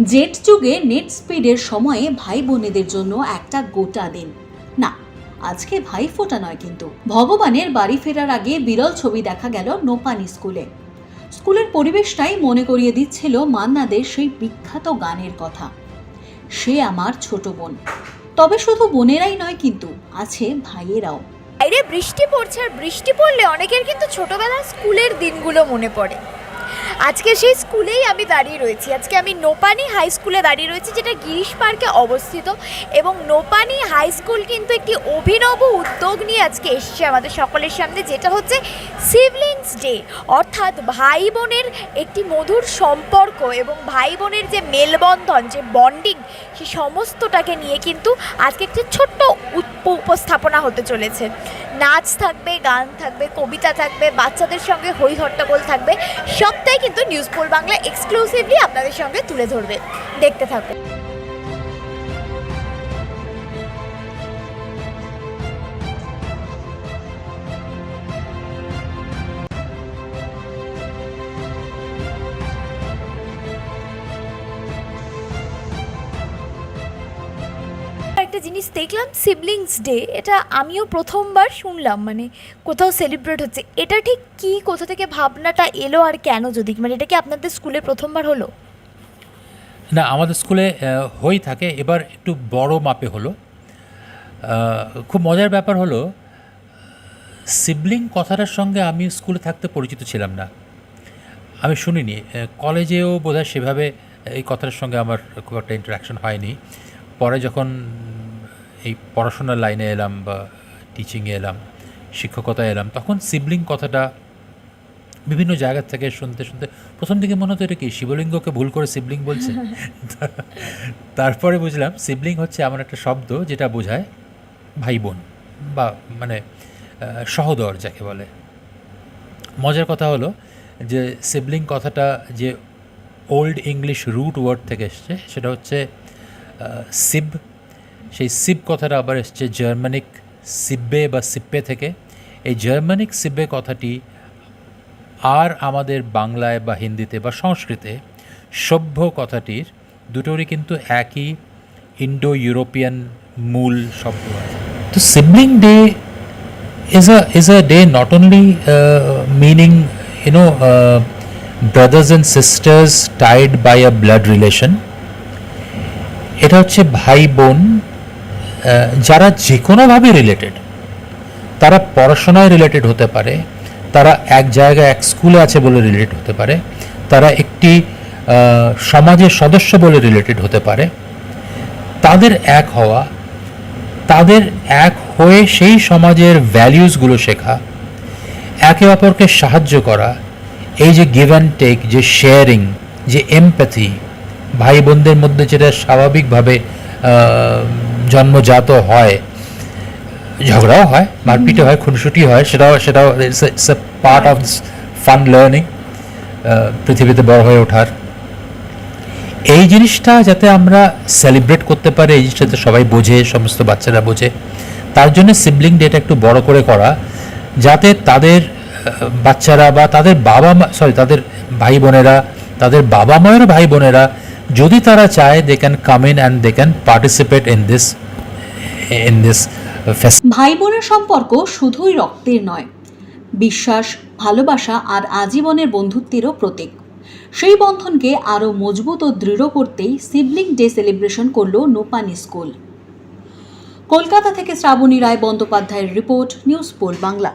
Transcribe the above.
Jet যুগে net স্পিডের সময়ে ভাই বোনেদের জন্য একটা গোটা দিন। না, আজকে ভাই ফোঁটা নয়, কিন্তু ভগবানের বাড়ি ফেরার আগে বিরল ছবি দেখা গেল নোপানি স্কুলে। স্কুলের পরিবেশটাই মনে করিয়ে দিচ্ছিল মান্নাদের সেই বিখ্যাত গানের কথা, সে আমার ছোট বোন। তবে শুধু বোনেরাই নয়, কিন্তু আছে ভাইয়েরাও। বাইরে বৃষ্টি পড়ছে, আর বৃষ্টি পড়লে অনেকের কিন্তু ছোটবেলার স্কুলের দিনগুলো মনে পড়ে। আজকে সেই স্কুলেই আমি দাঁড়িয়ে রয়েছি। আজকে আমি নোপানি হাই স্কুলে দাঁড়িয়ে রয়েছি, যেটা গিরিশ পার্কে অবস্থিত। এবং নোপানি হাই স্কুল কিন্তু একটি অভিনব উদ্যোগ নিয়ে আজকে এসছে আমাদের সকলের সামনে, যেটা হচ্ছে সিবলিংস ডে, অর্থাৎ ভাই বোনের একটি মধুর সম্পর্ক এবং ভাই বোনের যে মেলবন্ধন, যে বন্ডিং, সে সমস্তটাকে নিয়ে কিন্তু আজকে একটি ছোট্ট উপস্থাপনা হতে চলেছে। নাচ থাকবে, গান থাকবে, কবিতা থাকবে, বাচ্চাদের সঙ্গে হই হট্টগোল থাকবে। সবটাই কিন্তু নিউজ পোল বাংলা এক্সক্লুসিভলি আপনাদের সঙ্গে তুলে ধরবে। দেখতে থাকুন। একটা জিনিস দেখলাম, সিবলিংস ডে, এটা আমিও প্রথমবার শুনলাম, মানে কোথাও সেলিব্রেট হচ্ছে। এটা ঠিক কি, কোথা থেকে ভাবনাটা এলো আর কেন, যদি মানে এটা কি আপনাদের স্কুলে প্রথমবার হলো? না, আমাদের স্কুলে হয়ে থাকে, এবার একটু বড় মাপে হলো। খুব মজার ব্যাপার হলো, সিবলিং কথাটার সঙ্গে আমি স্কুলে থাকতে পরিচিত ছিলাম না, আমি শুনিনি। কলেজেও বোধহয় সেভাবে এই কথাটার সঙ্গে আমার খুব একটা ইন্টারাকশন হয়নি। পরে যখন এই পড়াশোনার লাইনে এলাম বা টিচিংয়ে এলাম, শিক্ষকতায় এলাম, তখন সিবলিং কথাটা বিভিন্ন জায়গা থেকে শুনতে শুনতে প্রথম দিকে মনে হতো এটা কি শিবলিঙ্গকে ভুল করে সিবলিং বলছে। তারপরে বুঝলাম সিবলিং হচ্ছে এমন একটা শব্দ যেটা বোঝায় ভাই বোন বা মানে সহোদর যাকে বলে। মজার কথা হলো যে সিবলিং কথাটা যে ওল্ড ইংলিশ রুট ওয়ার্ড থেকে এসছে, সেটা হচ্ছে সিব। সেই সিব কথাটা আবার এসছে জার্মানিক সিব্বে বা সিপ্পে থেকে। এই জার্মানিক সিব্বে কথাটি আর আমাদের বাংলায় বা হিন্দিতে বা সংস্কৃতে সভ্য কথাটির দুটোরই কিন্তু একই ইন্ডো ইউরোপিয়ান মূল শব্দ আছে। তো sibling day is a day not only meaning brothers and sisters tied by a blood relation, এটা হচ্ছে ভাই বোন যারা যে কোনোভাবে রিলেটেড। তারা পড়াশোনায় রিলেটেড হতে পারে, তারা এক জায়গায় এক স্কুলে আছে বলে রিলেটেড হতে পারে, তারা একটি সমাজের সদস্য বলে রিলেটেড হতে পারে। তাদের এক হওয়া, তাদের এক হয়ে সেই সমাজের ভ্যালিউসগুলো শেখা, একে অপরকে সাহায্য করা, এই যে গিভ অ্যান্ড টেক, যে শেয়ারিং, যে এমপ্যাথি, ভাই বোনদের মধ্যে যেটা স্বাভাবিকভাবে জন্মজাত হয়, ঝগড়াও হয়, মারপিটও হয়, খুনসুটি হয়, সেটাও it's a part of fun learning, পৃথিবীতে বড় হয়ে ওঠার। এই জিনিসটা যাতে আমরা সেলিব্রেট করতে পারি, এই জিনিসটা যাতে সবাই বোঝে, সমস্ত বাচ্চারা বোঝে, তার জন্য সিবলিং ডেটা একটু বড় করে করা, যাতে তাদের বাচ্চারা বা তাদের তাদের ভাই বোনেরা, তাদের বাবা মায়ের ভাই বোনেরা যদি তারা চায়, they can come in and they can participate in this ভাই বোনের সম্পর্ক শুধুই রক্তের নয়, বিশ্বাস, ভালোবাসা আর আজীবনের বন্ধুত্বেরও প্রতীক। সেই বন্ধনকে আরও মজবুত ও দৃঢ় করতেই সিবলিং ডে সেলিব্রেশন করল নোপানি স্কুল। কলকাতা থেকে শ্রাবণী রায় বন্দ্যোপাধ্যায়ের রিপোর্ট, নিউজ পোল বাংলা।